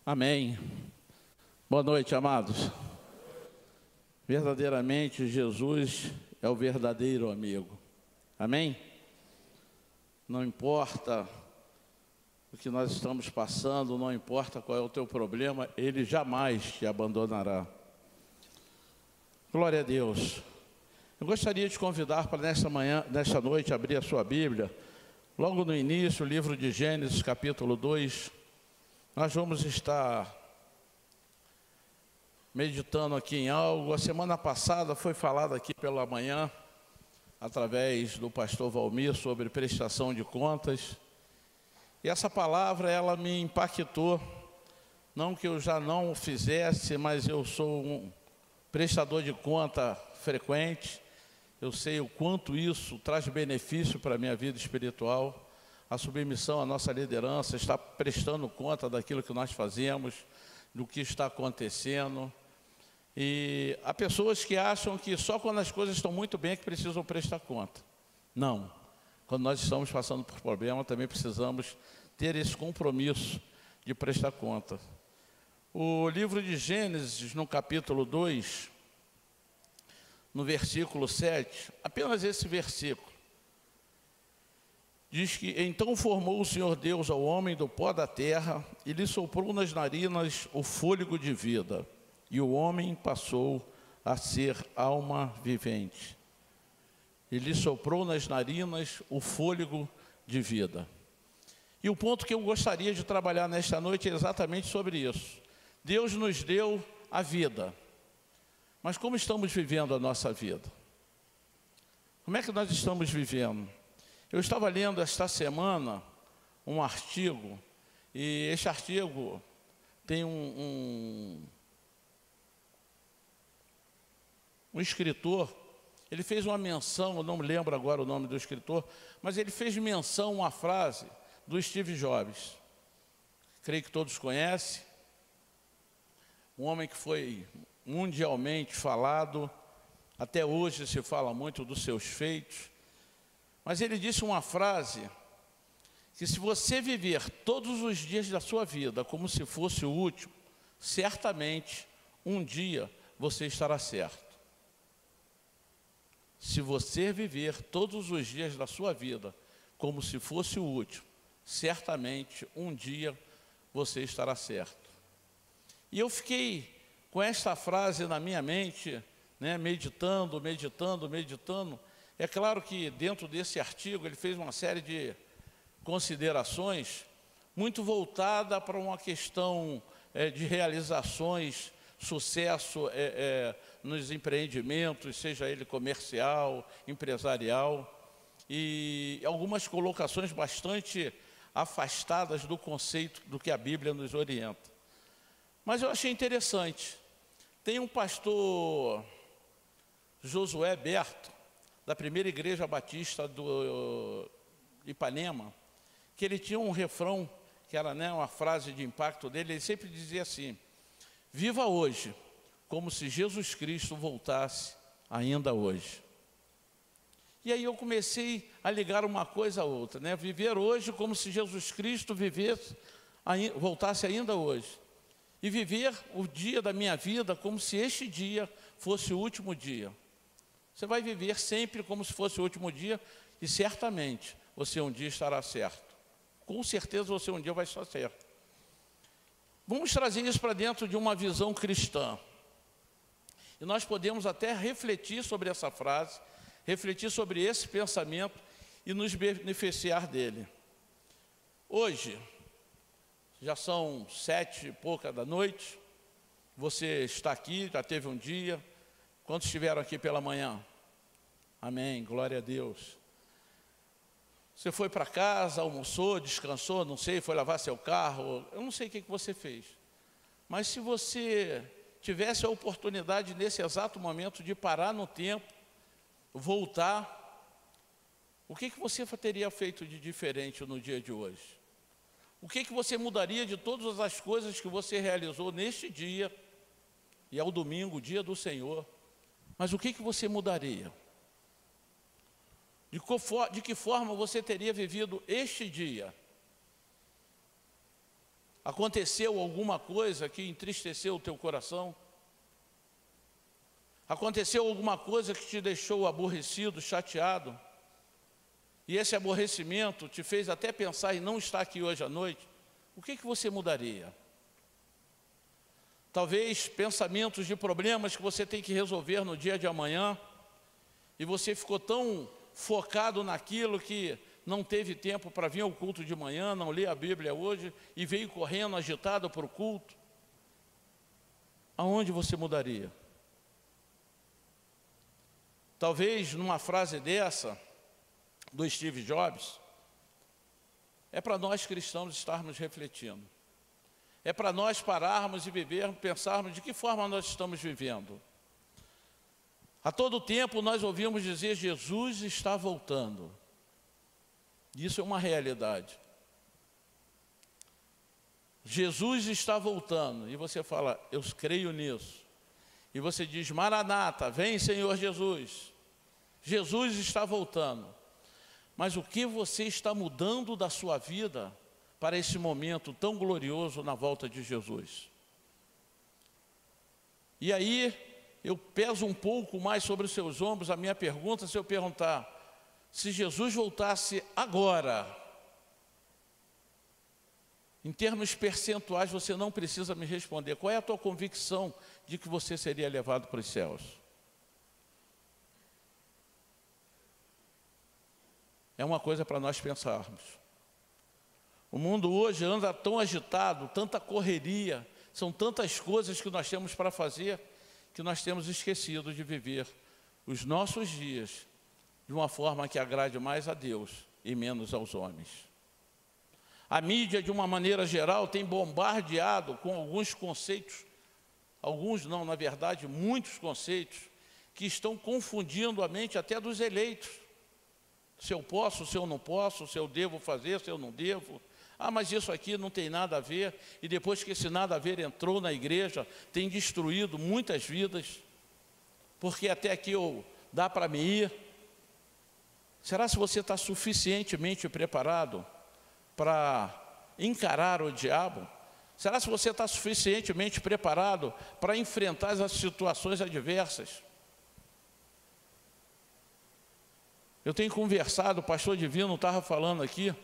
Amém. Boa noite, amados. Verdadeiramente, Jesus é o verdadeiro amigo. Amém? Não importa o que nós estamos passando, não importa qual é o teu problema, Ele jamais te abandonará. Glória a Deus. Eu gostaria de convidar para nesta noite, abrir a sua Bíblia. Logo no início, o livro de Gênesis, capítulo 2, nós vamos estar meditando aqui em algo. A semana passada foi falado aqui pela manhã, através do pastor Valmir, sobre prestação de contas. E essa palavra, ela me impactou. Não que eu já não o fizesse, mas eu sou um prestador de conta frequente. Eu sei o quanto isso traz benefício para a minha vida espiritual. A submissão à nossa liderança, está prestando conta daquilo que nós fazemos, do que está acontecendo. E há pessoas que acham que só quando as coisas estão muito bem é que precisam prestar conta. Não. Quando nós estamos passando por problema, também precisamos ter esse compromisso de prestar conta. O livro de Gênesis, no capítulo 2, no versículo 7, apenas esse versículo, diz que: então formou o Senhor Deus ao homem do pó da terra e lhe soprou nas narinas o fôlego de vida, e o homem passou a ser alma vivente. E lhe soprou nas narinas o fôlego de vida. E o ponto que eu gostaria de trabalhar nesta noite é exatamente sobre isso. Deus nos deu a vida, mas como estamos vivendo a nossa vida? Como é que nós estamos vivendo? Eu estava lendo esta semana um artigo, e este artigo tem um escritor. Ele fez uma menção, eu não me lembro agora o nome do escritor, mas ele fez menção a uma frase do Steve Jobs. Creio que todos conhecem. Um homem que foi mundialmente falado, até hoje se fala muito dos seus feitos. Mas ele disse uma frase, que se você viver todos os dias da sua vida como se fosse o último, certamente um dia você estará certo. Se você viver todos os dias da sua vida como se fosse o último, certamente um dia você estará certo. E eu fiquei com esta frase na minha mente, meditando. É claro que dentro desse artigo ele fez uma série de considerações muito voltada para uma questão de realizações, sucesso nos empreendimentos, seja ele comercial, empresarial, e algumas colocações bastante afastadas do conceito do que a Bíblia nos orienta. Mas eu achei interessante. Tem um pastor, Josué Berto, da primeira igreja batista do Ipanema, que ele tinha um refrão, que era uma frase de impacto dele. Ele sempre dizia assim: viva hoje como se Jesus Cristo voltasse ainda hoje. E aí eu comecei a ligar uma coisa a outra, viver hoje como se Jesus Cristo voltasse ainda hoje. E viver o dia da minha vida como se este dia fosse o último dia. Você vai viver sempre como se fosse o último dia, e certamente você um dia estará certo. Com certeza você um dia vai estar certo. Vamos trazer isso para dentro de uma visão cristã. E nós podemos até refletir sobre essa frase, refletir sobre esse pensamento e nos beneficiar dele. Hoje, já são 7 e pouca da noite, você está aqui, já teve um dia. Quantos estiveram aqui pela manhã? Amém, glória a Deus. Você foi para casa, almoçou, descansou, não sei, foi lavar seu carro, eu não sei o que você fez. Mas se você tivesse a oportunidade nesse exato momento de parar no tempo, voltar, o que você teria feito de diferente no dia de hoje? O que você mudaria de todas as coisas que você realizou neste dia, e é o domingo, o dia do Senhor? Mas o que você mudaria? De que forma você teria vivido este dia? Aconteceu alguma coisa que entristeceu o teu coração? Aconteceu alguma coisa que te deixou aborrecido, chateado? E esse aborrecimento te fez até pensar em não estar aqui hoje à noite? O que você mudaria? Talvez pensamentos de problemas que você tem que resolver no dia de amanhã, e você ficou tão focado naquilo que não teve tempo para vir ao culto de manhã, não lê a Bíblia hoje, e veio correndo agitado para o culto. Aonde você mudaria? Talvez numa frase dessa, do Steve Jobs, é para nós cristãos estarmos refletindo. É para nós pararmos e pensarmos de que forma nós estamos vivendo. A todo tempo nós ouvimos dizer: Jesus está voltando. Isso é uma realidade. Jesus está voltando. E você fala: eu creio nisso. E você diz: Maranata, vem Senhor Jesus. Jesus está voltando. Mas o que você está mudando da sua vida para esse momento tão glorioso na volta de Jesus? E aí, eu peso um pouco mais sobre os seus ombros a minha pergunta, se eu perguntar: se Jesus voltasse agora, em termos percentuais, você não precisa me responder. Qual é a tua convicção de que você seria levado para os céus? É uma coisa para nós pensarmos. O mundo hoje anda tão agitado, tanta correria, são tantas coisas que nós temos para fazer, que nós temos esquecido de viver os nossos dias de uma forma que agrade mais a Deus e menos aos homens. A mídia, de uma maneira geral, tem bombardeado com alguns conceitos, alguns não, na verdade, muitos conceitos, que estão confundindo a mente até dos eleitos. Se eu posso, se eu não posso, se eu devo fazer, se eu não devo. Ah, mas isso aqui não tem nada a ver. E depois que esse nada a ver entrou na igreja, tem destruído muitas vidas. Porque até aqui dá para me ir. Será que você está suficientemente preparado para encarar o diabo? Será que você está suficientemente preparado para enfrentar as situações adversas? Eu tenho conversado, o pastor Divino estava falando aqui,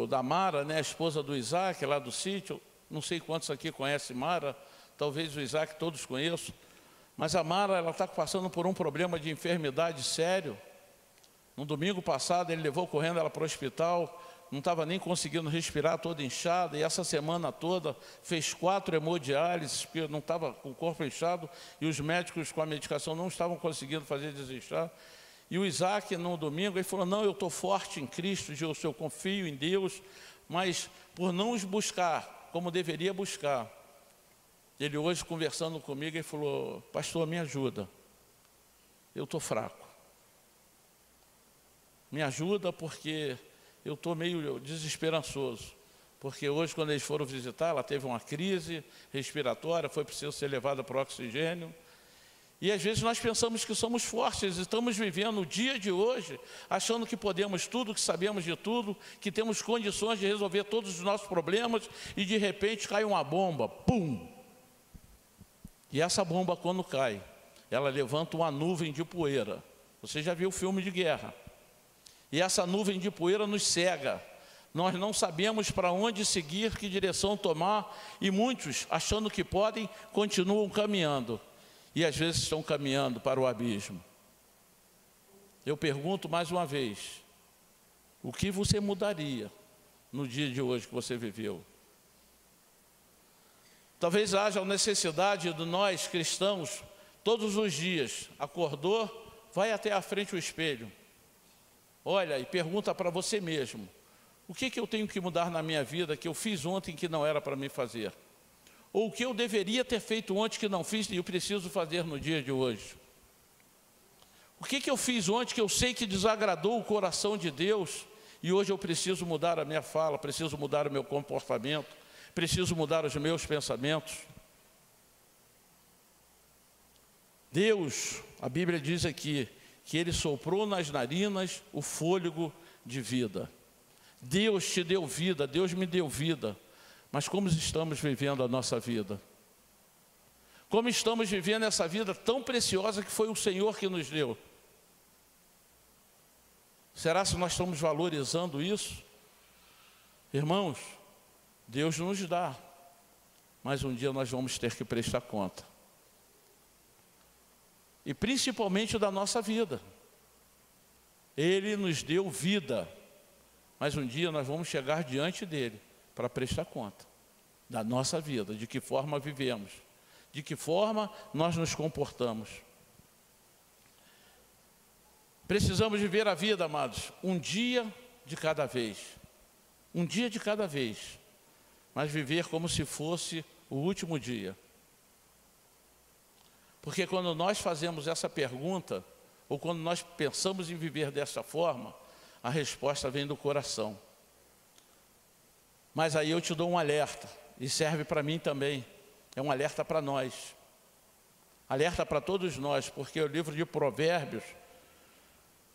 da Mara, né, a esposa do Isaac, lá do sítio. Não sei quantos aqui conhecem Mara, talvez o Isaac todos conheçam. Mas a Mara, ela está passando por um problema de enfermidade sério. No domingo passado, ele levou correndo ela para o hospital, não estava nem conseguindo respirar, toda inchada, e essa semana toda fez 4 hemodiálises, porque não estava com o corpo inchado, e os médicos com a medicação não estavam conseguindo fazer desinchar. E o Isaac, no domingo, ele falou: não, eu estou forte em Cristo, eu confio em Deus, mas por não os buscar como deveria buscar. Ele hoje, conversando comigo, ele falou: pastor, me ajuda, eu estou fraco. Me ajuda porque eu estou meio desesperançoso. Porque hoje, quando eles foram visitar, ela teve uma crise respiratória, foi preciso ser levada para o oxigênio. E às vezes nós pensamos que somos fortes, estamos vivendo o dia de hoje, achando que podemos tudo, que sabemos de tudo, que temos condições de resolver todos os nossos problemas, e de repente cai uma bomba, pum! E essa bomba, quando cai, ela levanta uma nuvem de poeira. Você já viu o filme de guerra? E essa nuvem de poeira nos cega. Nós não sabemos para onde seguir, que direção tomar, e muitos, achando que podem, continuam caminhando. E às vezes estão caminhando para o abismo. Eu pergunto mais uma vez: o que você mudaria no dia de hoje que você viveu? Talvez haja a necessidade de nós cristãos, todos os dias, acordou, vai até a frente do espelho, olha e pergunta para você mesmo: o que eu tenho que mudar na minha vida que eu fiz ontem que não era para mim fazer? Ou o que eu deveria ter feito ontem que não fiz e eu preciso fazer no dia de hoje? O que eu fiz ontem que eu sei que desagradou o coração de Deus e hoje eu preciso mudar a minha fala, preciso mudar o meu comportamento, preciso mudar os meus pensamentos? Deus, a Bíblia diz aqui, que Ele soprou nas narinas o fôlego de vida. Deus te deu vida, Deus me deu vida, mas como estamos vivendo a nossa vida? Como estamos vivendo essa vida tão preciosa que foi o Senhor que nos deu? Será que nós estamos valorizando isso? Irmãos, Deus nos dá, mas um dia nós vamos ter que prestar conta. E principalmente da nossa vida. Ele nos deu vida, mas um dia nós vamos chegar diante dele para prestar conta da nossa vida, de que forma vivemos, de que forma nós nos comportamos. Precisamos viver a vida, amados, um dia de cada vez. Um dia de cada vez. Mas viver como se fosse o último dia. Porque quando nós fazemos essa pergunta, ou quando nós pensamos em viver dessa forma, a resposta vem do coração. Mas aí eu te dou um alerta, e serve para mim também. É um alerta para nós. Alerta para todos nós, porque o livro de Provérbios,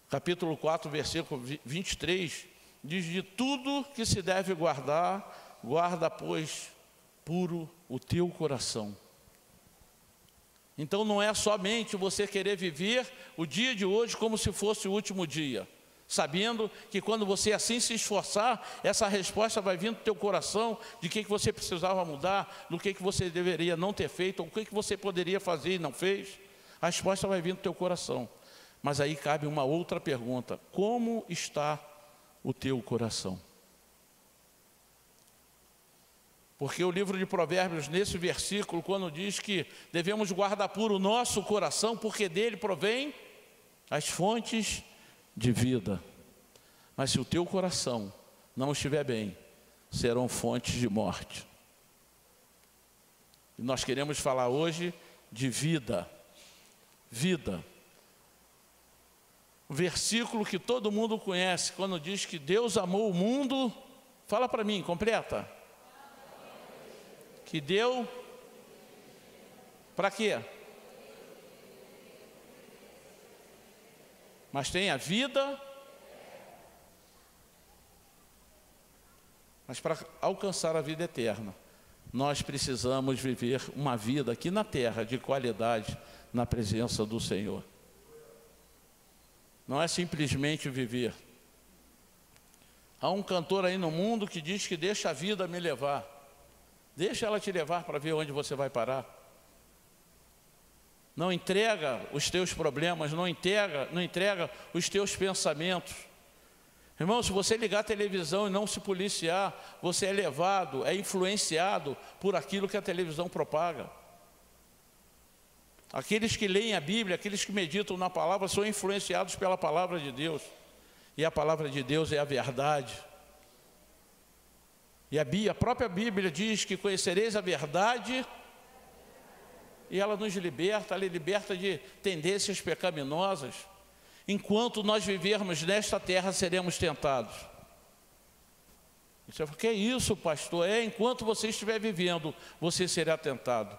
capítulo 4, versículo 23, diz: de tudo que se deve guardar, guarda, pois, puro o teu coração. Então não é somente você querer viver o dia de hoje como se fosse o último dia, sabendo que quando você assim se esforçar, essa resposta vai vir do teu coração, de que você precisava mudar, do que você deveria não ter feito, ou o que você poderia fazer e não fez. A resposta vai vir do teu coração. Mas aí cabe uma outra pergunta: como está o teu coração? Porque o livro de Provérbios, nesse versículo, quando diz que devemos guardar puro o nosso coração, porque dele provém as fontes de vida. Mas se o teu coração não estiver bem, serão fontes de morte. E nós queremos falar hoje de vida. Vida. O versículo que todo mundo conhece, quando diz que Deus amou o mundo, fala para mim, completa. Que deu, para quê? Mas tem a vida, mas para alcançar a vida eterna, nós precisamos viver uma vida aqui na terra de qualidade, na presença do Senhor. Não é simplesmente viver. Há um cantor aí no mundo que diz que deixa a vida me levar. Deixa ela te levar para ver onde você vai parar. Não entrega os teus problemas, não entrega os teus pensamentos. Irmão, se você ligar a televisão e não se policiar, você é levado, é influenciado por aquilo que a televisão propaga. Aqueles que leem a Bíblia, aqueles que meditam na palavra, são influenciados pela palavra de Deus. E a palavra de Deus é a verdade. E a própria Bíblia diz que conhecereis a verdade, e ela nos liberta, ela liberta de tendências pecaminosas. Enquanto nós vivermos nesta terra, seremos tentados. Você fala: que é isso, pastor? Enquanto você estiver vivendo, você será tentado.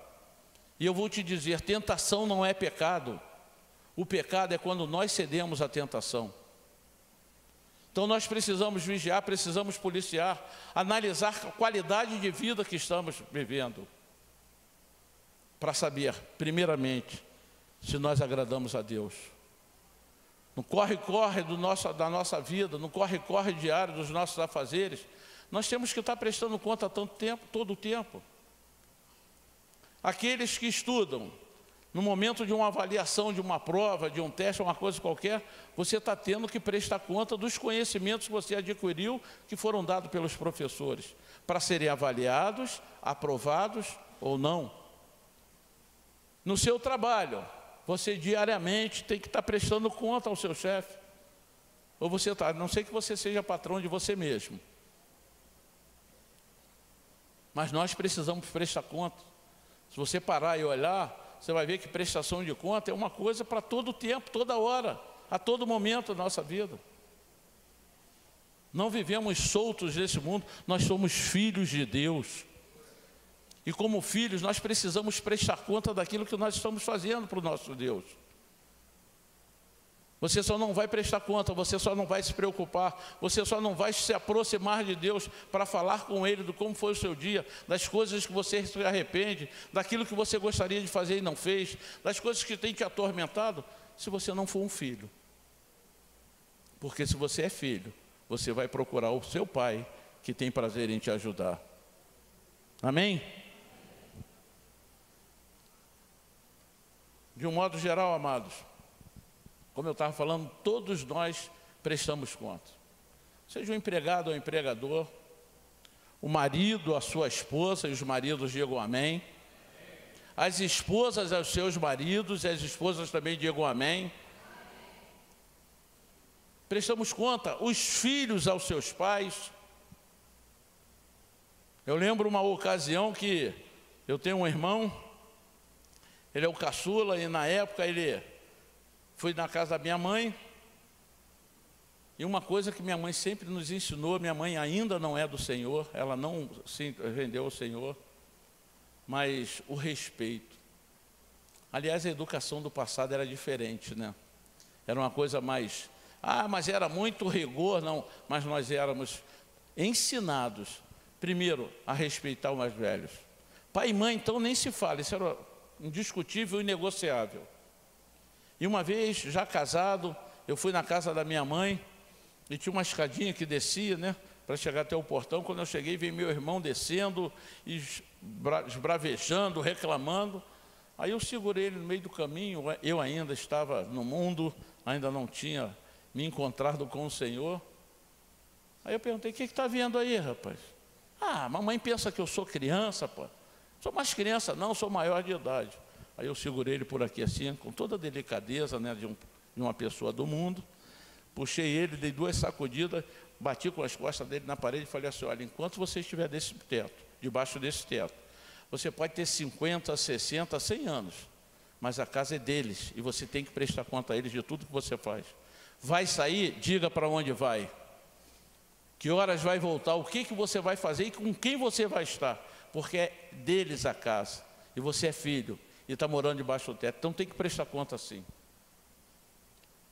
E eu vou te dizer, tentação não é pecado. O pecado é quando nós cedemos à tentação. Então nós precisamos vigiar, precisamos policiar, analisar a qualidade de vida que estamos vivendo, para saber, primeiramente, se nós agradamos a Deus. No corre-corre da nossa vida, no corre-corre diário dos nossos afazeres, nós temos que estar prestando conta tanto tempo, todo o tempo. Aqueles que estudam, no momento de uma avaliação, de uma prova, de um teste, uma coisa qualquer, você está tendo que prestar conta dos conhecimentos que você adquiriu, que foram dados pelos professores, para serem avaliados, aprovados ou não. No seu trabalho, você diariamente tem que estar prestando conta ao seu chefe. Ou você está, a não sei que você seja patrão de você mesmo. Mas nós precisamos prestar conta. Se você parar e olhar, você vai ver que prestação de conta é uma coisa para todo o tempo, toda hora, a todo momento da nossa vida. Não vivemos soltos nesse mundo, nós somos filhos de Deus. E como filhos, nós precisamos prestar conta daquilo que nós estamos fazendo para o nosso Deus. Você só não vai prestar conta, você só não vai se preocupar, você só não vai se aproximar de Deus para falar com Ele do como foi o seu dia, das coisas que você se arrepende, daquilo que você gostaria de fazer e não fez, das coisas que tem te atormentado, se você não for um filho. Porque se você é filho, você vai procurar o seu pai, que tem prazer em te ajudar. Amém? De um modo geral, amados, como eu estava falando, todos nós prestamos conta. Seja o empregado ou o empregador, o marido, a sua esposa, e os maridos digam amém. As esposas aos seus maridos, e as esposas também digam amém. Prestamos conta, os filhos aos seus pais. Eu lembro uma ocasião que eu tenho um irmão, ele é o caçula, e na época ele foi na casa da minha mãe, e uma coisa que minha mãe sempre nos ensinou, minha mãe ainda não é do Senhor, ela não se rendeu ao Senhor, mas o respeito. Aliás, a educação do passado era diferente, né? Era uma coisa mais, mas era muito rigor, não, mas nós éramos ensinados, primeiro, a respeitar os mais velhos. Pai e mãe, então, nem se fala, isso era indiscutível e inegociável. E uma vez, já casado, eu fui na casa da minha mãe, e tinha uma escadinha que descia, né, para chegar até o portão. Quando eu cheguei, veio meu irmão descendo, esbravejando, reclamando. Aí eu segurei ele no meio do caminho, eu ainda estava no mundo, ainda não tinha me encontrado com o Senhor. Aí eu perguntei, o que está vendo aí, rapaz? Mamãe pensa que eu sou criança, pô. Sou mais criança não, sou maior de idade. Aí eu segurei ele por aqui assim, com toda a delicadeza, né, de uma pessoa do mundo. Puxei ele, dei 2 sacudidas, bati com as costas dele na parede e falei assim, olha, enquanto você estiver desse teto, debaixo desse teto, você pode ter 50, 60, 100 anos, mas a casa é deles e você tem que prestar conta a eles de tudo que você faz. Vai sair, diga para onde vai. Que horas vai voltar, o que você vai fazer e com quem você vai estar. Porque é deles a casa, e você é filho, e está morando debaixo do teto, então tem que prestar conta assim.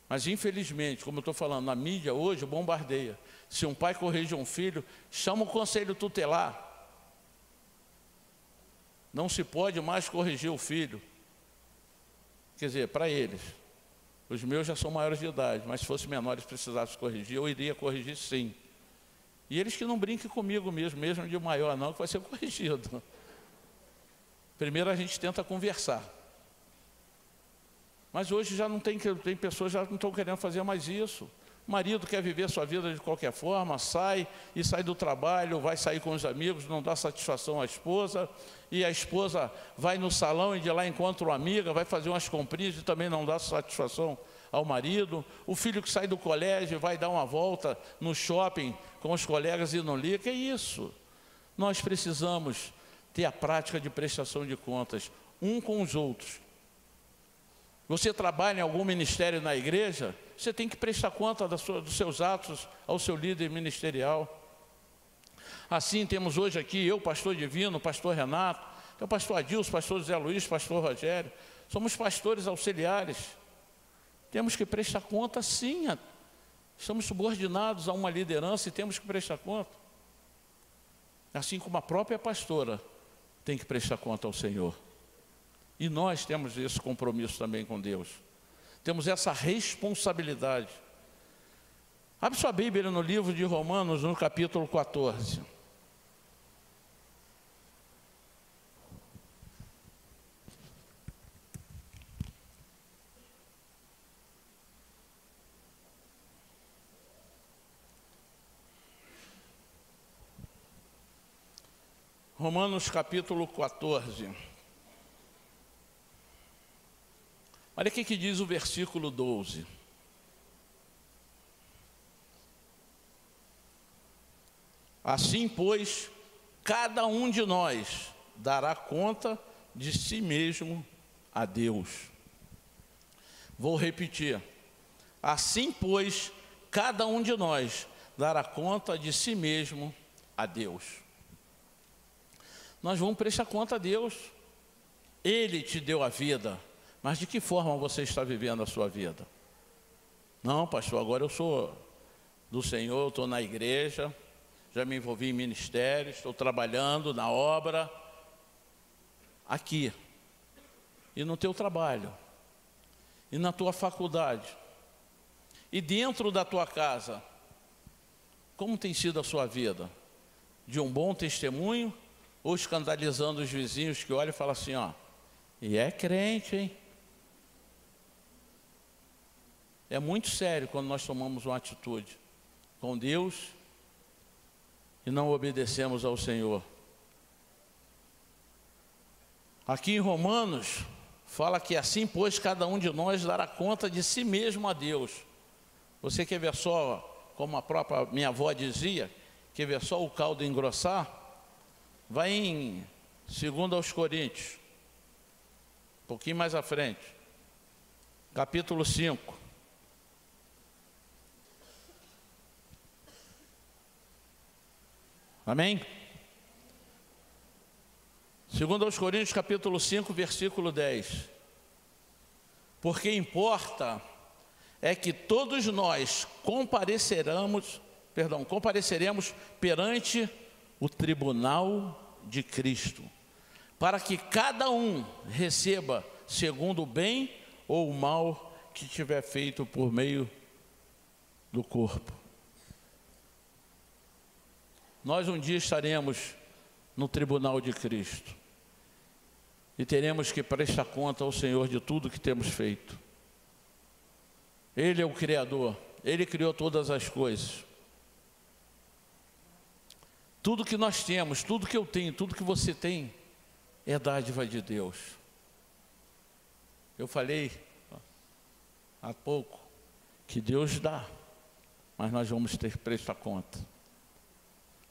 Mas infelizmente, como eu estou falando, a mídia hoje bombardeia. Se um pai corrige um filho, chama o conselho tutelar. Não se pode mais corrigir o filho. Quer dizer, para eles. Os meus já são maiores de idade, mas se fossem menores e precisassem corrigir, eu iria corrigir sim. E eles que não brinquem comigo mesmo de maior não, que vai ser corrigido. Primeiro a gente tenta conversar. Mas hoje já não tem pessoas já não estão querendo fazer mais isso. O marido quer viver a sua vida de qualquer forma, sai do trabalho, vai sair com os amigos, não dá satisfação à esposa, e a esposa vai no salão e de lá encontra uma amiga, vai fazer umas comprinhas e também não dá satisfação ao marido. O filho que sai do colégio vai dar uma volta no shopping com os colegas e não liga. Que é isso? Nós precisamos ter a prática de prestação de contas, um com os outros. Você trabalha em algum ministério na igreja, você tem que prestar conta dos seus atos ao seu líder ministerial. Assim temos hoje aqui, eu, pastor Divino, pastor Renato, o pastor Adilson, pastor José Luiz, pastor Rogério, somos pastores auxiliares. Temos que prestar conta sim, estamos subordinados a uma liderança e temos que prestar conta. Assim como a própria pastora tem que prestar conta ao Senhor. E nós temos esse compromisso também com Deus. Temos essa responsabilidade. Abre sua Bíblia no livro de Romanos, no capítulo 14. Romanos capítulo 14. Olha o que diz o versículo 12. Assim, pois, cada um de nós dará conta de si mesmo a Deus. Vou repetir. Assim, pois, cada um de nós dará conta de si mesmo a Deus. Nós vamos prestar conta a Deus. Ele te deu a vida. Mas de que forma você está vivendo a sua vida? Não, pastor, agora eu sou do Senhor, estou na igreja, já me envolvi em ministério, estou trabalhando na obra, aqui, e no teu trabalho, e na tua faculdade, e dentro da tua casa. Como tem sido a sua vida? De um bom testemunho ou escandalizando os vizinhos que olham e falam assim, ó, e é crente, hein? É muito sério quando nós tomamos uma atitude com Deus e não obedecemos ao Senhor. Aqui em Romanos, fala que assim, pois, cada um de nós dará conta de si mesmo a Deus. Você quer ver só, como a própria minha avó dizia, quer ver só o caldo engrossar? Vai em 2 aos Coríntios, um pouquinho mais à frente, capítulo 5. Amém? 2 aos Coríntios, capítulo 5, versículo 10. Porque importa é que todos nós compareceremos perante o tribunal de Cristo, para que cada um receba segundo o bem ou o mal que tiver feito por meio do corpo. Nós um dia estaremos no tribunal de Cristo e teremos que prestar conta ao Senhor de tudo que temos feito. Ele é o Criador, Ele criou todas as coisas. Tudo que nós temos, tudo que eu tenho, tudo que você tem, é dádiva de Deus. Eu falei há pouco que Deus dá, mas nós vamos ter que prestar conta.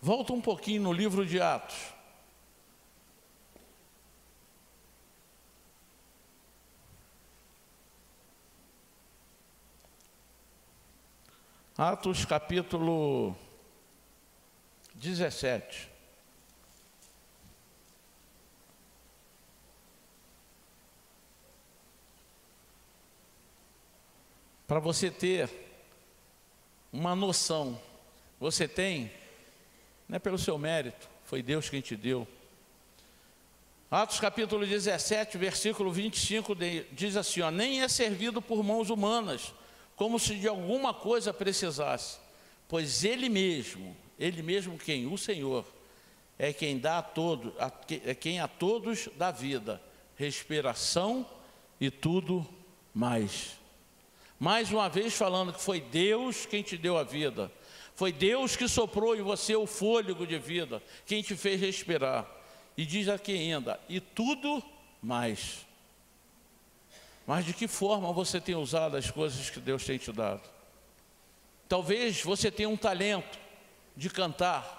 Volta um pouquinho no livro de Atos. Atos capítulo 17. Para você ter uma noção, você tem, não é pelo seu mérito, foi Deus quem te deu. Atos capítulo 17, versículo 25, diz assim, ó, nem é servido por mãos humanas, como se de alguma coisa precisasse, pois Ele mesmo quem? O Senhor, é quem dá a todos dá vida, respiração e tudo mais. Mais uma vez falando que foi Deus quem te deu a vida, foi Deus que soprou em você o fôlego de vida, quem te fez respirar. E diz aqui ainda, e tudo mais. Mas de que forma você tem usado as coisas que Deus tem te dado? Talvez você tenha um talento de cantar.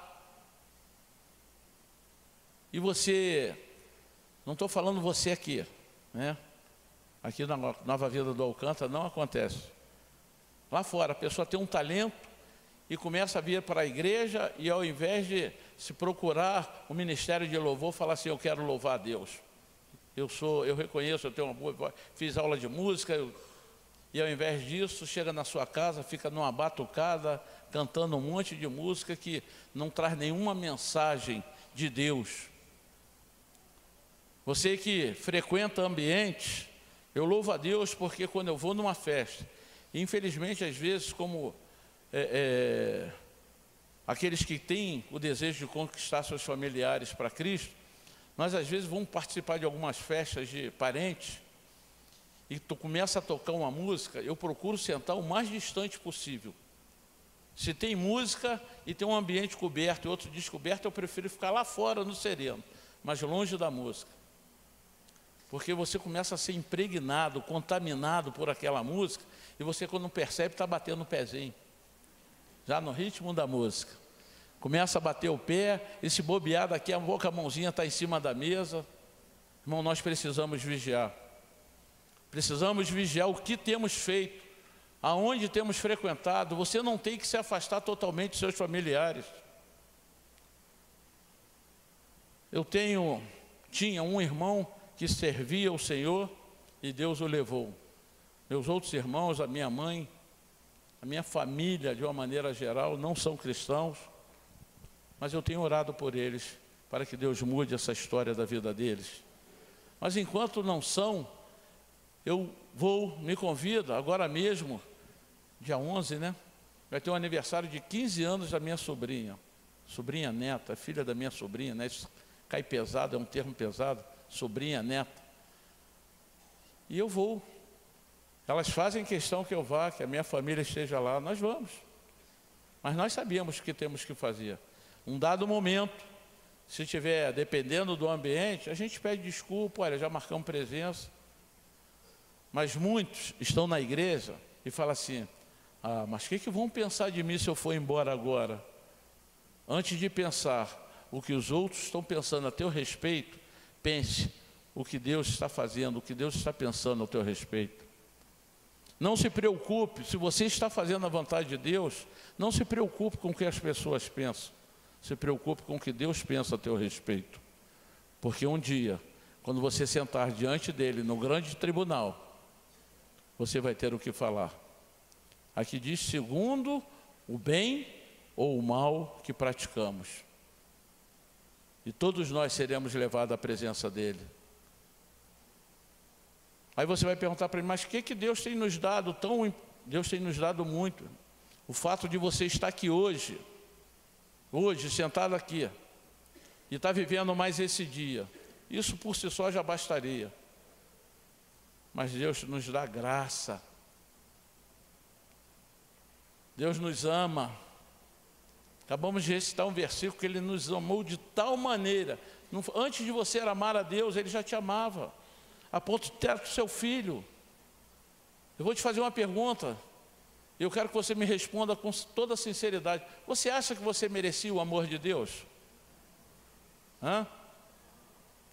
E você, não estou falando você aqui, né? Aqui na Nova Vida do Alcântara não acontece. Lá fora a pessoa tem um talento e começa a vir para a igreja e ao invés de se procurar o ministério de louvor, fala assim, eu quero louvar a Deus. Eu reconheço, eu tenho uma boa voz, fiz aula de música, e ao invés disso, chega na sua casa, fica numa batucada, cantando um monte de música que não traz nenhuma mensagem de Deus. Você que frequenta ambientes, eu louvo a Deus porque quando eu vou numa festa, infelizmente às vezes como aqueles que têm o desejo de conquistar seus familiares para Cristo, nós às vezes vamos participar de algumas festas de parentes e tu começa a tocar uma música, eu procuro sentar o mais distante possível. Se tem música e tem um ambiente coberto e outro descoberto, eu prefiro ficar lá fora no sereno, mas longe da música. Porque você começa a ser impregnado, contaminado por aquela música, e você quando não percebe está batendo o pezinho, já no ritmo da música. Começa a bater o pé, e se bobear daqui a pouco a mãozinha está em cima da mesa. Irmão, nós precisamos vigiar. Precisamos vigiar o que temos feito, aonde temos frequentado. Você não tem que se afastar totalmente dos seus familiares. Eu tinha um irmão que servia ao Senhor e Deus o levou. Meus outros irmãos, a minha mãe, a minha família, de uma maneira geral, não são cristãos, mas eu tenho orado por eles, para que Deus mude essa história da vida deles. Mas enquanto não são, me convida, agora mesmo, dia 11, né? Vai ter um aniversário de 15 anos da minha sobrinha neta, filha da minha sobrinha, né? Isso cai pesado, é um termo pesado, sobrinha, neta. E eu vou. Elas fazem questão que eu vá, que a minha família esteja lá, nós vamos. Mas nós sabíamos o que temos que fazer. Um dado momento, se estiver dependendo do ambiente, a gente pede desculpa, olha, já marcamos presença. Mas muitos estão na igreja e falam assim, mas o que vão pensar de mim se eu for embora agora? Antes de pensar o que os outros estão pensando a teu respeito, pense o que Deus está fazendo, o que Deus está pensando a teu respeito. Não se preocupe, se você está fazendo a vontade de Deus, não se preocupe com o que as pessoas pensam. Se preocupe com o que Deus pensa a teu respeito. Porque um dia, quando você sentar diante dele no grande tribunal, você vai ter o que falar. Aqui diz, segundo o bem ou o mal que praticamos. E todos nós seremos levados à presença dele. Aí você vai perguntar para mim, mas o que Deus tem nos dado Deus tem nos dado muito. O fato de você estar aqui hoje, sentado aqui, e estar vivendo mais esse dia, isso por si só já bastaria. Mas Deus nos dá graça. Deus nos ama. Acabamos de recitar um versículo que Ele nos amou de tal maneira. Antes de você amar a Deus, Ele já te amava, a ponto de ter seu filho. Eu vou te fazer uma pergunta, eu quero que você me responda com toda sinceridade. Você acha que você merecia o amor de Deus?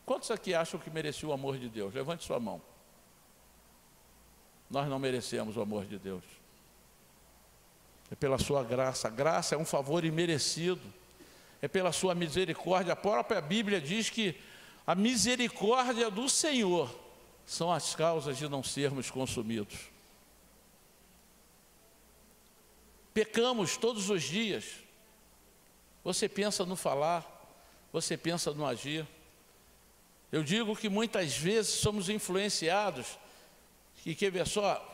Quantos aqui acham que merecia o amor de Deus? Levante sua mão. Nós não merecemos o amor de Deus. É pela sua graça. A graça é um favor imerecido. É pela sua misericórdia. A própria Bíblia diz que a misericórdia do Senhor são as causas de não sermos consumidos. Pecamos todos os dias. Você pensa no falar, você pensa no agir. Eu digo que muitas vezes somos influenciados, e quer ver só,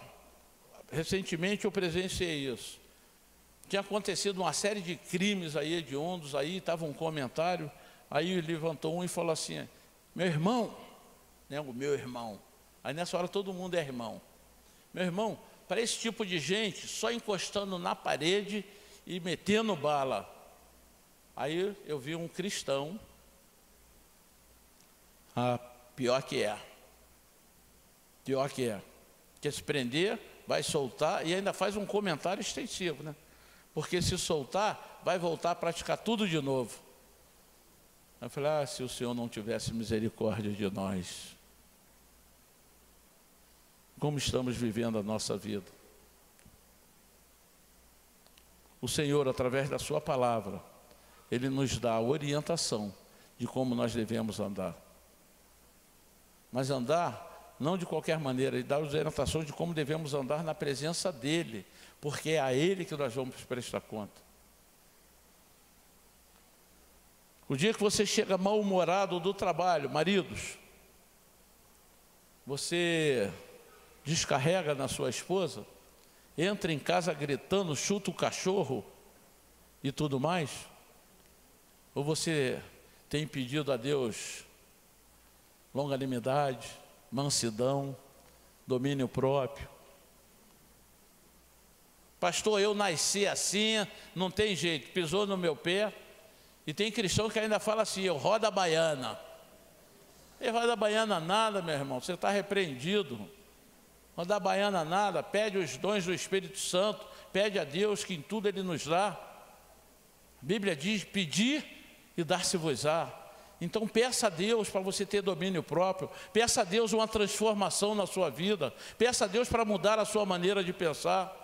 recentemente eu presenciei isso. Tinha acontecido uma série de crimes aí, hediondos, aí estava um comentário, aí levantou um e falou assim, meu irmão, né, o meu irmão, aí nessa hora todo mundo é irmão. Meu irmão, para esse tipo de gente, só encostando na parede e metendo bala. Aí eu vi um cristão, pior que é, quer se prender, vai soltar e ainda faz um comentário extensivo, né? Porque se soltar, vai voltar a praticar tudo de novo. Eu falei, se o Senhor não tivesse misericórdia de nós, como estamos vivendo a nossa vida? O Senhor, através da sua palavra, Ele nos dá a orientação de como nós devemos andar. Mas andar não de qualquer maneira, Ele dá as orientações de como devemos andar na presença dEle, porque é a Ele que nós vamos prestar conta. O dia que você chega mal-humorado do trabalho, maridos, você descarrega na sua esposa, entra em casa gritando, chuta o cachorro e tudo mais? Ou você tem pedido a Deus longanimidade, mansidão, domínio próprio? Pastor, eu nasci assim, não tem jeito, pisou no meu pé. E tem cristão que ainda fala assim, eu rodo a baiana. E roda a baiana nada, meu irmão, você está repreendido. Rodar a baiana nada, pede os dons do Espírito Santo, pede a Deus que em tudo Ele nos dá. A Bíblia diz, pedir e dar-se-vos-á. Então peça a Deus para você ter domínio próprio, peça a Deus uma transformação na sua vida, peça a Deus para mudar a sua maneira de pensar.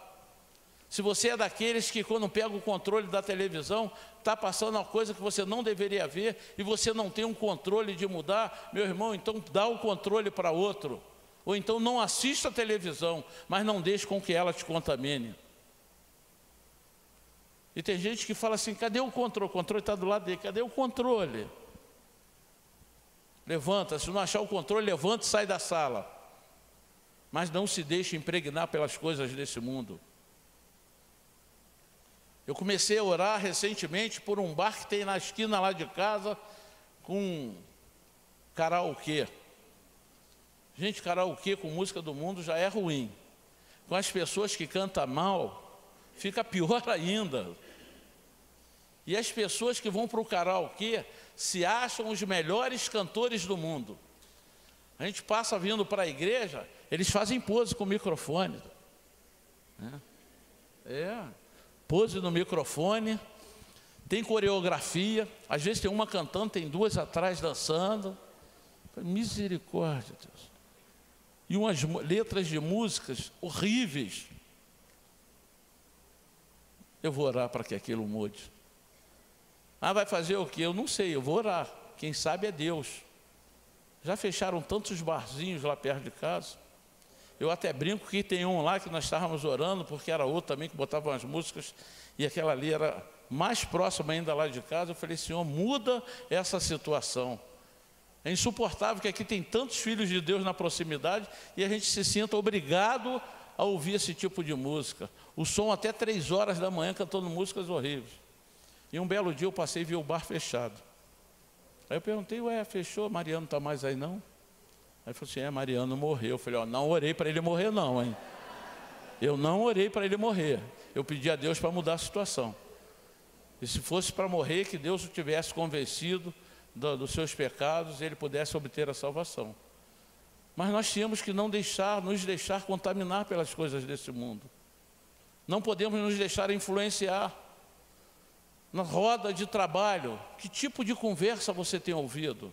Se você é daqueles que quando pega o controle da televisão, está passando uma coisa que você não deveria ver e você não tem um controle de mudar, meu irmão, então dá o controle para outro. Ou então não assista a televisão, mas não deixe com que ela te contamine. E tem gente que fala assim, cadê o controle? O controle está do lado dele, cadê o controle? Levanta, se não achar o controle, levanta e sai da sala. Mas não se deixe impregnar pelas coisas desse mundo. Eu comecei a orar recentemente por um bar que tem na esquina lá de casa com karaokê. Gente, karaokê com música do mundo já é ruim. Com as pessoas que cantam mal, fica pior ainda. E as pessoas que vão para o karaokê se acham os melhores cantores do mundo. A gente passa vindo para a igreja, eles fazem pose com o microfone. Pose no microfone, tem coreografia, às vezes tem uma cantando, tem duas atrás dançando. Misericórdia, Deus. E umas letras de músicas horríveis. Eu vou orar para que aquilo mude. Vai fazer o quê? Eu não sei, eu vou orar. Quem sabe é Deus. Já fecharam tantos barzinhos lá perto de casa. Eu até brinco que tem um lá que nós estávamos orando, porque era outro também que botava umas músicas, e aquela ali era mais próxima ainda lá de casa. Eu falei, Senhor, muda essa situação. É insuportável que aqui tem tantos filhos de Deus na proximidade e a gente se sinta obrigado a ouvir esse tipo de música. O som até 3 horas da manhã cantando músicas horríveis. E um belo dia eu passei e vi o bar fechado. Aí eu perguntei, fechou? Mariano não está mais aí não? Aí ele falou assim, Mariano morreu. Eu falei, não orei para ele morrer não, hein? Eu não orei para ele morrer. Eu pedi a Deus para mudar a situação. E se fosse para morrer, que Deus o tivesse convencido dos seus pecados e ele pudesse obter a salvação. Mas nós tínhamos que não nos deixar contaminar pelas coisas desse mundo. Não podemos nos deixar influenciar. Na roda de trabalho, que tipo de conversa você tem ouvido?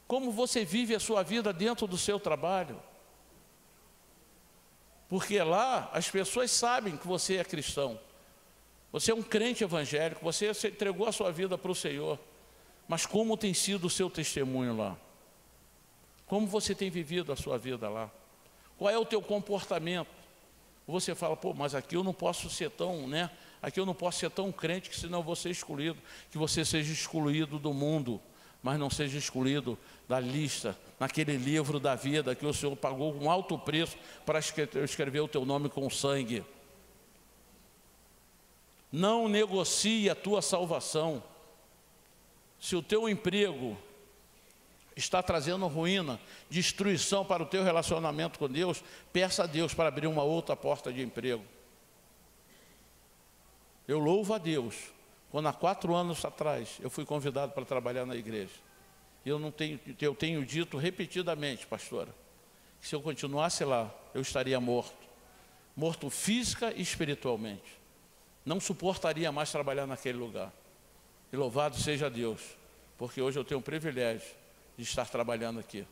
Como você vive a sua vida dentro do seu trabalho? Porque lá as pessoas sabem que você é cristão. Você é um crente evangélico, você entregou a sua vida para o Senhor. Mas como tem sido o seu testemunho lá? Como você tem vivido a sua vida lá? Qual é o teu comportamento? Você fala, mas aqui eu não posso ser tão, aqui eu não posso ser tão crente que senão eu vou ser excluído. Que você seja excluído do mundo, mas não seja excluído da lista, naquele livro da vida que o Senhor pagou um alto preço para escrever o teu nome com sangue. Não negocie a tua salvação. Se o teu emprego está trazendo ruína, destruição para o teu relacionamento com Deus, peça a Deus para abrir uma outra porta de emprego. Eu louvo a Deus, quando há 4 anos atrás eu fui convidado para trabalhar na igreja. Eu tenho dito repetidamente, pastora, que se eu continuasse lá, eu estaria morto física e espiritualmente. Não suportaria mais trabalhar naquele lugar. E louvado seja Deus, porque hoje eu tenho o privilégio de estar trabalhando aqui.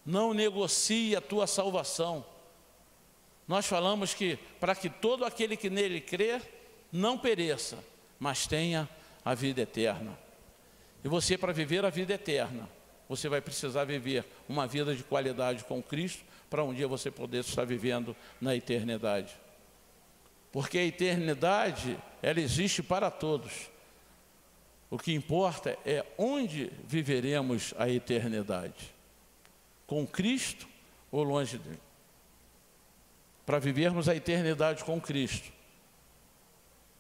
Não negocie a tua salvação. Nós falamos que para que todo aquele que nele crê não pereça, mas tenha a vida eterna. E você, para viver a vida eterna, você vai precisar viver uma vida de qualidade com Cristo, para um dia você poder estar vivendo na eternidade. Porque a eternidade, ela existe para todos. O que importa é onde viveremos a eternidade. Com Cristo ou longe dele. Para vivermos a eternidade com Cristo,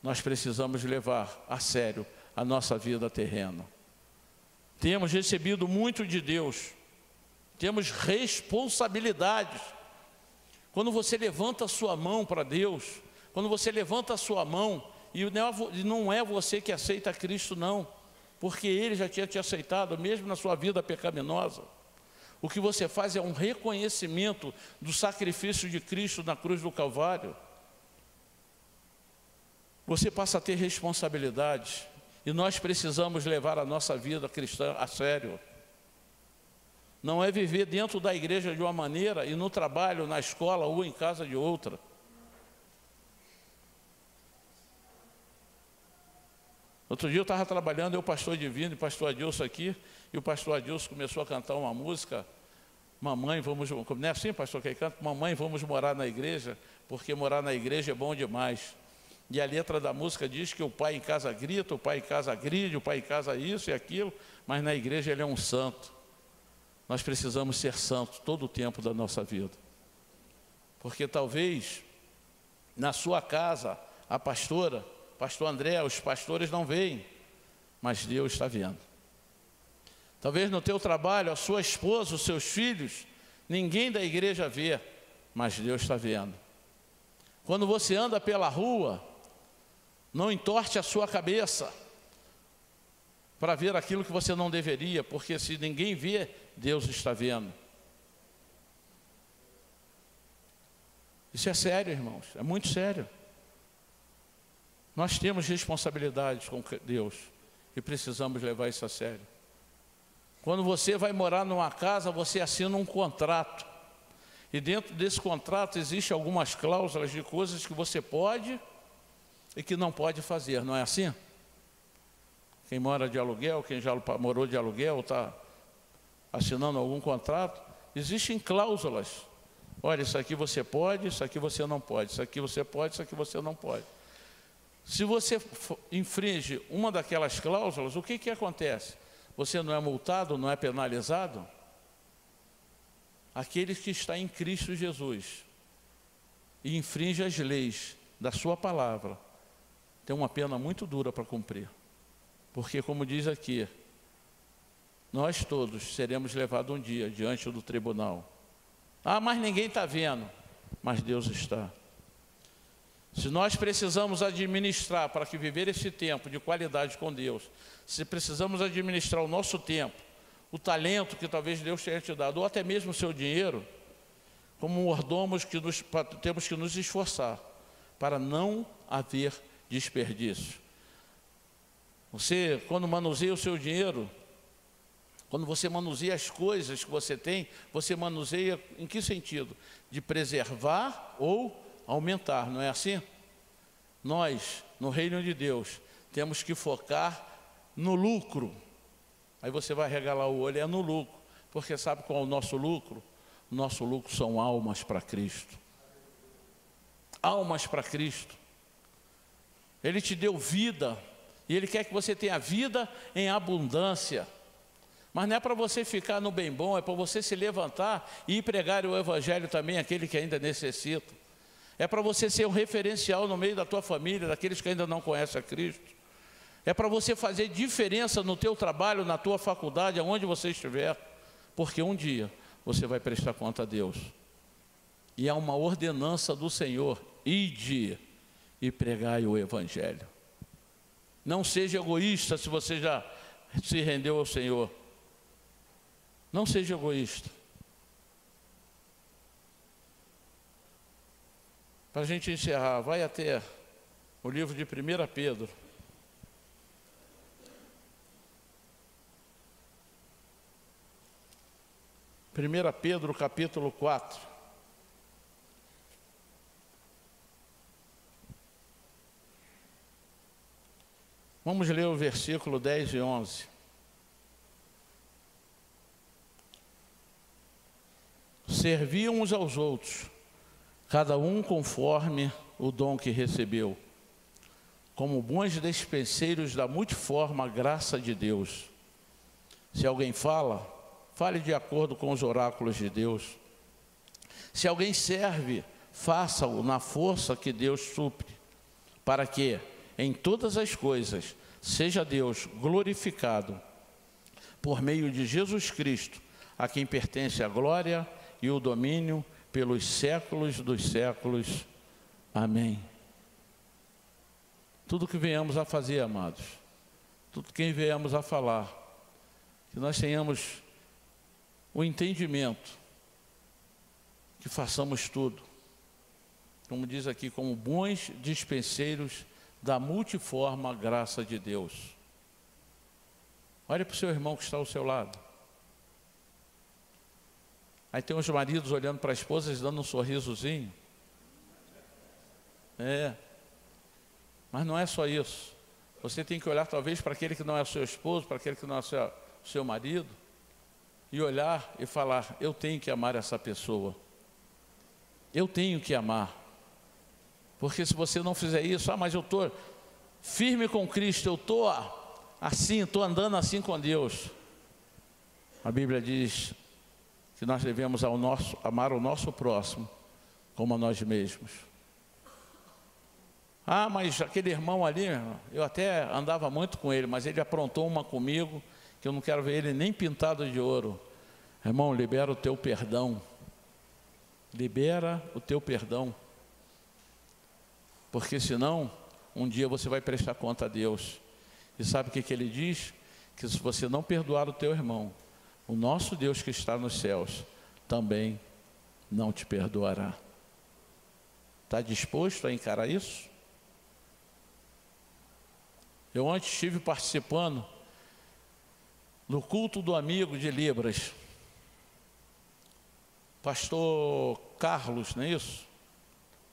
nós precisamos levar a sério a nossa vida terrena. Temos recebido muito de Deus. Temos responsabilidades. Quando você levanta a sua mão para Deus, quando você levanta a sua mão, e não é você que aceita Cristo não, porque Ele já tinha te aceitado, mesmo na sua vida pecaminosa. O que você faz é um reconhecimento do sacrifício de Cristo na cruz do Calvário. Você passa a ter responsabilidade, e nós precisamos levar a nossa vida cristã a sério. Não é viver dentro da igreja de uma maneira e no trabalho, na escola ou em casa de outra. Outro dia eu estava trabalhando, o pastor Divino e o pastor Adilson aqui, e o pastor Adilson começou a cantar uma música mamãe, vamos... Não é assim, pastor, que canta? Mamãe, vamos morar na igreja, porque morar na igreja é bom demais. E a letra da música diz que o pai em casa grita, o pai em casa agride, o pai em casa isso e aquilo, mas na igreja ele é um santo. Nós precisamos ser santos todo o tempo da nossa vida. Porque talvez na sua casa, a pastora, pastor André, os pastores não veem, mas Deus está vendo. Talvez no teu trabalho, a sua esposa, os seus filhos, ninguém da igreja vê, mas Deus está vendo. Quando você anda pela rua, não entorte a sua cabeça para ver aquilo que você não deveria, porque se ninguém vê, Deus está vendo. Isso é sério, irmãos, é muito sério. Nós temos responsabilidades com Deus e precisamos levar isso a sério. Quando você vai morar numa casa, você assina um contrato. E dentro desse contrato existem algumas cláusulas de coisas que você pode e que não pode fazer, não é assim? Quem mora de aluguel, quem já morou de aluguel, está assinando algum contrato, existem cláusulas. Olha, isso aqui você pode, isso aqui você não pode, isso aqui você pode, isso aqui você não pode. Se você infringe uma daquelas cláusulas, o que acontece? Você não é multado, não é penalizado? Aquele que está em Cristo Jesus e infringe as leis da sua palavra, tem uma pena muito dura para cumprir. Porque, como diz aqui, nós todos seremos levados um dia diante do tribunal. Ah, mas ninguém está vendo. Mas Deus está. Se nós precisamos administrar para que viver esse tempo de qualidade com Deus, se precisamos administrar o nosso tempo, o talento que talvez Deus tenha te dado, ou até mesmo o seu dinheiro, como mordomos que temos que nos esforçar para não haver desperdício. Você, quando manuseia o seu dinheiro, quando você manuseia as coisas que você manuseia em que sentido? De preservar ou aumentar, não é assim? Nós, no reino de Deus, temos que focar no lucro. Aí você vai regalar o olho, é no lucro. Porque sabe qual é o nosso lucro? O nosso lucro são almas para Cristo. Almas para Cristo. Ele te deu vida, e Ele quer que você tenha vida em abundância. Mas não é para você ficar no bem bom, é para você se levantar e pregar o Evangelho também àquele que ainda necessita. É para você ser um referencial no meio da tua família, daqueles que ainda não conhecem a Cristo. É para você fazer diferença no teu trabalho, na tua faculdade, aonde você estiver. Porque um dia você vai prestar conta a Deus. E há uma ordenança do Senhor: ide e pregai o Evangelho. Não seja egoísta se você já se rendeu ao Senhor. Não seja egoísta. Para a gente encerrar, vai até o livro de 1 Pedro. 1 Pedro capítulo 4. Vamos ler o versículo 10 e 11. Servi uns aos outros, cada um conforme o dom que recebeu, como bons despenseiros da multiforme graça de Deus. Se alguém fala, fale de acordo com os oráculos de Deus. Se alguém serve, faça-o na força que Deus supre, para que, em todas as coisas, seja Deus glorificado, por meio de Jesus Cristo, a quem pertence a glória e o domínio pelos séculos dos séculos. Amém. Tudo que venhamos a fazer, amados, tudo que venhamos a falar, que nós tenhamos o entendimento, que façamos tudo, como diz aqui, como bons dispenseiros da multiforme graça de Deus. Olhe para o seu irmão que está ao seu lado. Aí tem os maridos olhando para as esposas, dando um sorrisozinho. Mas não é só isso. Você tem que olhar talvez para aquele que não é seu esposo, para aquele que não é seu marido. e olhar e falar: eu tenho que amar essa pessoa, eu tenho que amar. Porque se você não fizer isso, mas eu estou firme com Cristo, eu estou assim, estou andando assim com Deus. A Bíblia diz que nós devemos amar o nosso próximo como a nós mesmos. Mas aquele irmão ali, eu até andava muito com ele, mas ele aprontou uma comigo, que eu não quero ver ele nem pintado de ouro. Irmão, libera o teu perdão. Libera o teu perdão. Porque senão, um dia você vai prestar conta a Deus. E sabe o que ele diz? Que se você não perdoar o teu irmão, o nosso Deus que está nos céus também não te perdoará. Está disposto a encarar isso? Eu antes estive participando no culto do amigo de Libras. Pastor Carlos, não é isso?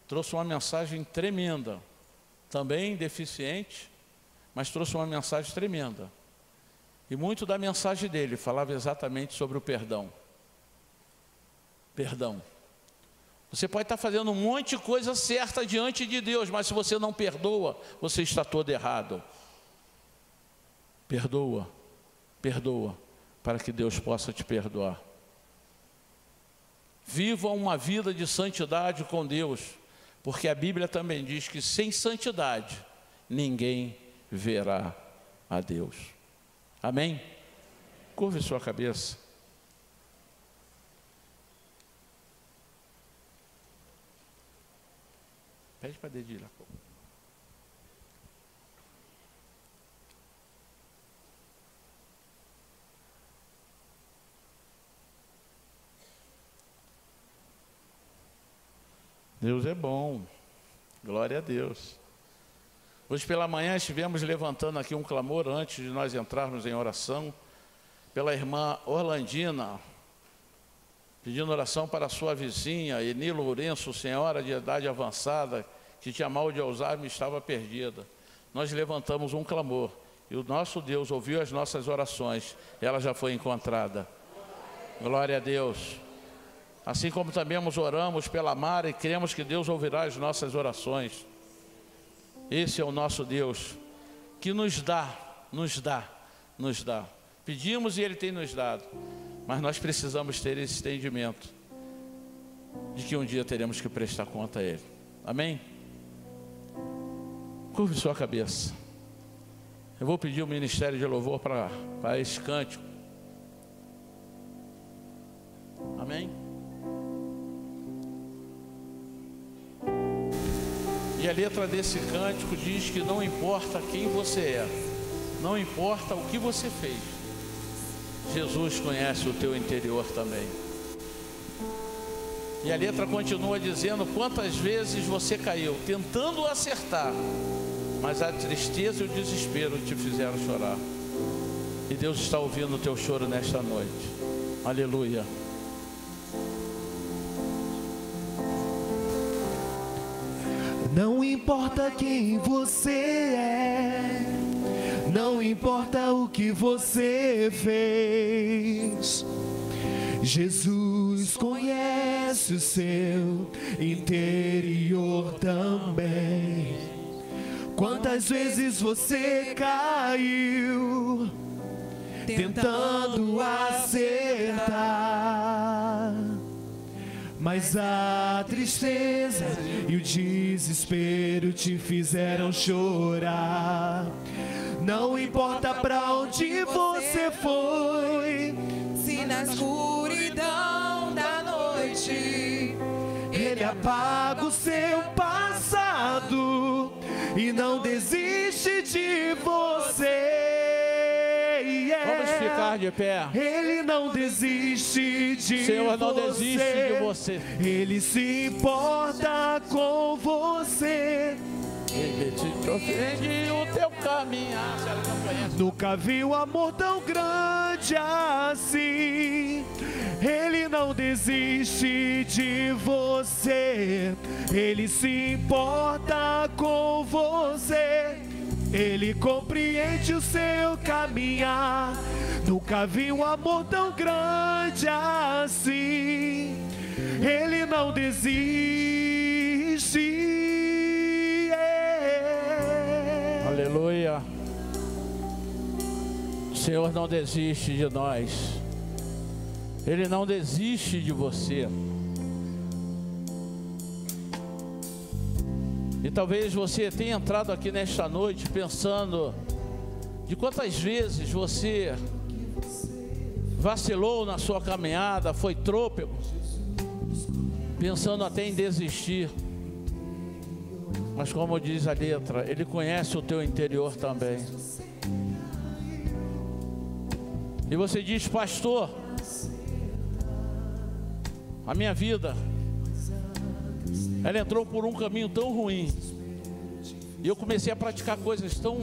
Trouxe uma mensagem tremenda. Também deficiente, mas trouxe uma mensagem tremenda. E muito da mensagem dele falava exatamente sobre o perdão. Perdão. Você pode estar fazendo um monte de coisa certa diante de Deus, mas se você não perdoa, você está todo errado. Perdoa, perdoa, para que Deus possa te perdoar. Viva uma vida de santidade com Deus, porque a Bíblia também diz que sem santidade ninguém verá a Deus. Amém? Curve sua cabeça. Pede para dedilhar. Deus é bom, glória a Deus. Hoje pela manhã estivemos levantando aqui um clamor antes de nós entrarmos em oração, pela irmã Orlandina, pedindo oração para a sua vizinha, Eni Lourenço, senhora de idade avançada, que tinha mal de Alzheimer e estava perdida. Nós levantamos um clamor, e o nosso Deus ouviu as nossas orações, ela já foi encontrada. Glória a Deus. Assim como também oramos pela Mara e cremos que Deus ouvirá as nossas orações. Esse é o nosso Deus, que nos dá. Pedimos e Ele tem nos dado, mas nós precisamos ter esse entendimento de que um dia teremos que prestar conta a Ele. Amém? Curve sua cabeça. Eu vou pedir o ministério de louvor para esse cântico. Amém? E a letra desse cântico diz que não importa quem você é, não importa o que você fez, Jesus conhece o teu interior também. E a letra continua dizendo quantas vezes você caiu tentando acertar, mas a tristeza e o desespero te fizeram chorar. E Deus está ouvindo o teu choro nesta noite. Aleluia. Não importa quem você é, não importa o que você fez, Jesus conhece o seu interior também. Quantas vezes você caiu tentando acertar, mas a tristeza e o desespero te fizeram chorar. Não importa pra onde você foi, se na escuridão da noite Ele apaga o seu passado e não desiste de você. Vamos ficar de pé. Ele não desiste de Senhor não desiste de você. Ele se importa com você. Ele te ofende o teu caminhar. Nunca vi um amor tão grande assim. Ele não desiste de você. Ele se importa com você. Ele compreende o seu caminhar. Nunca vi um amor tão grande assim. Ele não desiste. Aleluia. O Senhor não desiste de nós. Ele não desiste de você. E talvez você tenha entrado aqui nesta noite pensando de quantas vezes você vacilou na sua caminhada, foi trôpego, pensando até em desistir. Mas como diz a letra, Ele conhece o teu interior também. E você diz: pastor, a minha vida, ela entrou por um caminho tão ruim, e eu comecei a praticar coisas tão...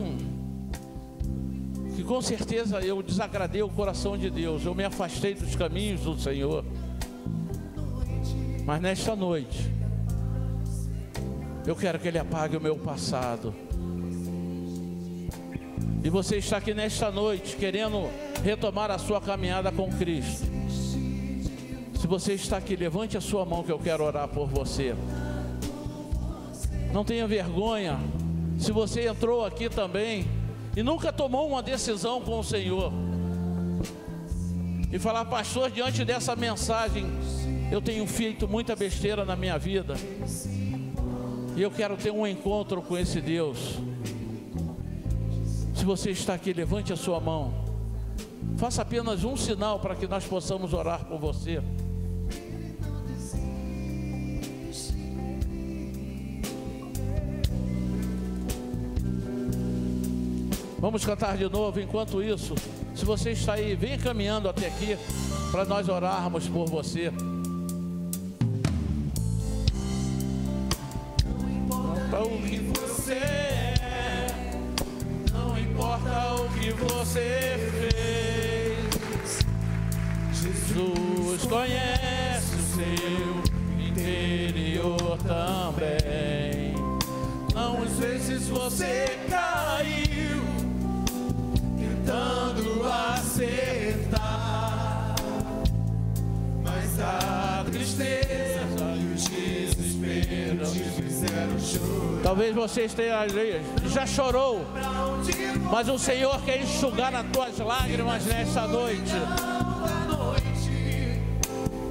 que com certeza eu desagradei o coração de Deus, eu me afastei dos caminhos do Senhor. Mas nesta noite, eu quero que Ele apague o meu passado. E você está aqui nesta noite querendo retomar a sua caminhada com Cristo. Se você está aqui, levante a sua mão que eu quero orar por você. Não tenha vergonha. Se você entrou aqui também e nunca tomou uma decisão com o Senhor, e falar: pastor, diante dessa mensagem, eu tenho feito muita besteira na minha vida, e eu quero ter um encontro com esse Deus. Se você está aqui, levante a sua mão. Faça apenas um sinal para que nós possamos orar por você. Vamos cantar de novo. Enquanto isso, se você está aí, vem caminhando até aqui para nós orarmos por você. Não importa o que você é, não importa o que você fez, Jesus conhece o seu interior também. Não, às vezes você caiu tentando acertar, mas a tristeza e os desesperos te fizeram chorar. Talvez você esteja ali, já chorou, mas o Senhor quer enxugar as tuas lágrimas nessa noite.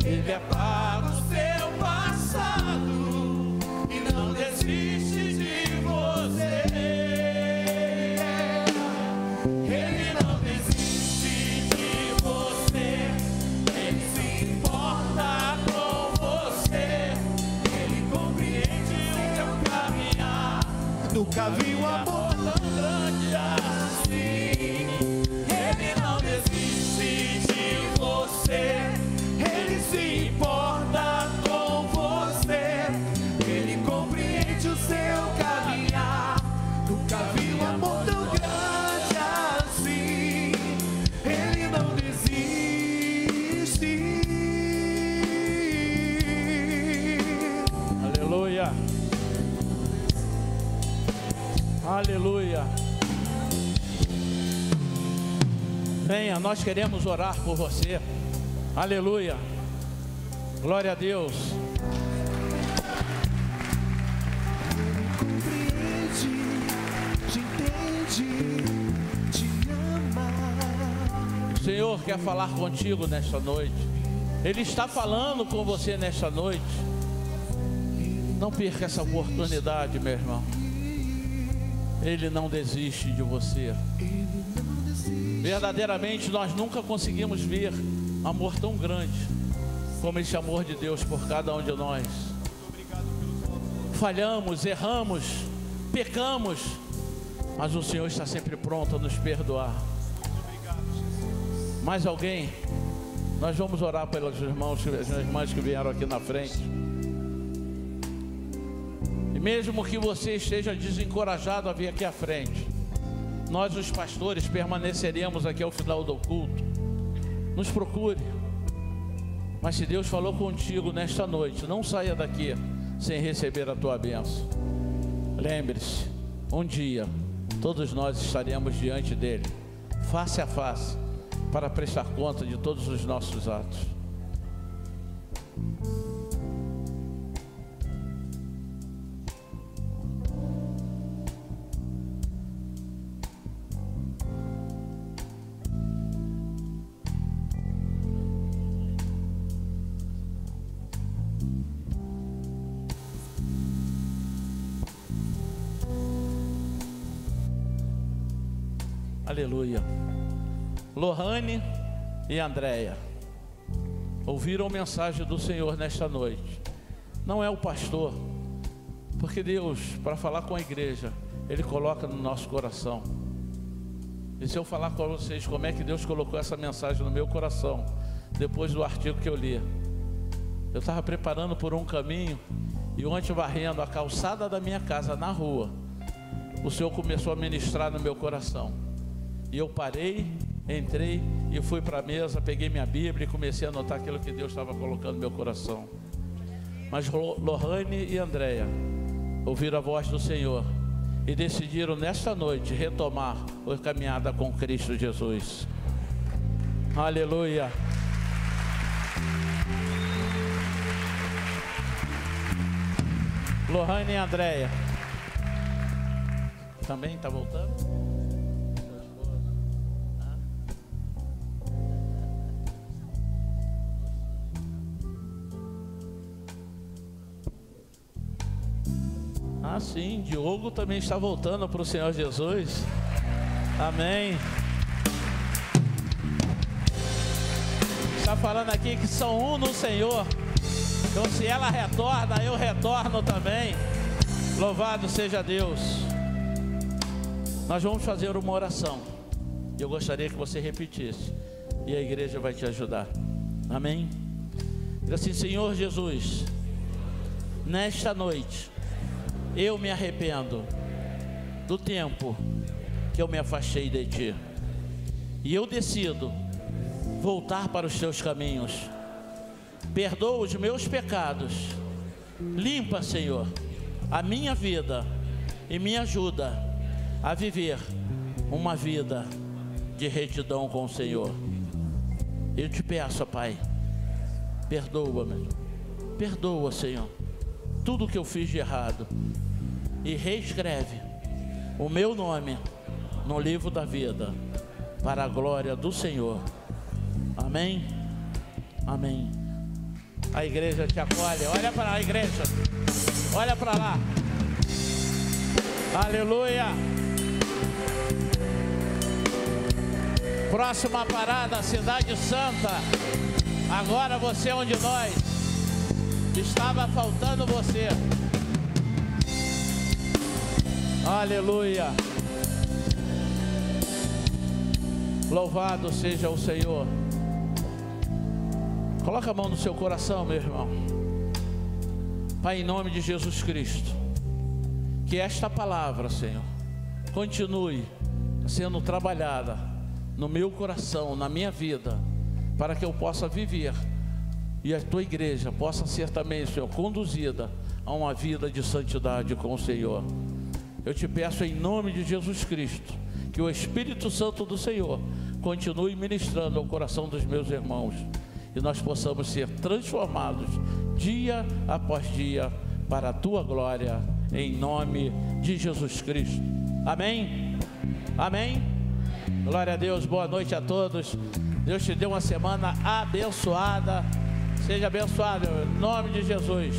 Ele apaga o seu passado e não desiste de você. Nunca vi um amor tão grande assim. Ele não desiste de você. Ele se importa com você. Ele compreende o seu caminhar. Nunca vi um amor tão grande assim. Ele não desiste. Aleluia. Aleluia. Venha, nós queremos orar por você. Aleluia. Glória a Deus. Compreende, te entende, te ama. O Senhor quer falar contigo nesta noite. Ele está falando com você nesta noite. Não perca essa oportunidade, meu irmão. Ele não desiste de você. Verdadeiramente nós nunca conseguimos ver amor tão grande como esse amor de Deus por cada um de nós. Falhamos, erramos, pecamos, mas o Senhor está sempre pronto a nos perdoar. Mais alguém? Nós vamos orar pelos irmãos, as irmãs que vieram aqui na frente. Mesmo que você esteja desencorajado a vir aqui à frente, nós os pastores permaneceremos aqui ao final do culto. Nos procure. Mas se Deus falou contigo nesta noite, não saia daqui sem receber a tua bênção. Lembre-se, um dia todos nós estaremos diante dele, face a face, para prestar conta de todos os nossos atos. Aleluia. Lohane e Andréia ouviram a mensagem do Senhor nesta noite. Não é o pastor, porque Deus, para falar com a igreja, Ele coloca no nosso coração. E se eu falar com vocês como é que Deus colocou essa mensagem no meu coração, depois do artigo que eu li, eu estava preparando por um caminho, e ontem varrendo a calçada da minha casa na rua, o Senhor começou a ministrar no meu coração. E eu parei, entrei e fui para a mesa, peguei minha Bíblia e comecei a anotar aquilo que Deus estava colocando no meu coração. Mas Lohane e Andréia ouviram a voz do Senhor e decidiram nesta noite retomar a caminhada com Cristo Jesus. Aleluia. Lohane e Andréia. Também está voltando? Ah, sim, Diogo também está voltando para o Senhor Jesus. Amém. Está falando aqui que são um no Senhor. Então se ela retorna, eu retorno também. Louvado seja Deus. Nós vamos fazer uma oração. Eu gostaria que você repetisse. E a igreja vai te ajudar. Amém. Diga assim: Senhor Jesus, nesta noite eu me arrependo do tempo que eu me afastei de Ti, e eu decido voltar para os Teus caminhos. Perdoa os meus pecados, limpa, Senhor, a minha vida e me ajuda a viver uma vida de retidão com o Senhor. Eu te peço, Pai, perdoa-me, perdoa, Senhor, tudo que eu fiz de errado, e reescreve o meu nome no livro da vida, para a glória do Senhor. Amém? Amém. A igreja te acolhe. Olha para lá, igreja. Olha para lá. Aleluia. Próxima parada, Cidade Santa. Agora você é um de nós. Estava faltando você. Aleluia. Louvado seja o Senhor. Coloca a mão no seu coração, meu irmão. Pai, em nome de Jesus Cristo, que esta palavra, Senhor, continue sendo trabalhada no meu coração, na minha vida, para que eu possa viver e a tua igreja possa ser também, Senhor, conduzida a uma vida de santidade com o Senhor. Eu te peço em nome de Jesus Cristo, que o Espírito Santo do Senhor continue ministrando ao coração dos meus irmãos, e nós possamos ser transformados dia após dia para a tua glória, em nome de Jesus Cristo. Amém? Amém? Glória a Deus, boa noite a todos. Deus te dê uma semana abençoada. Seja abençoado em nome de Jesus.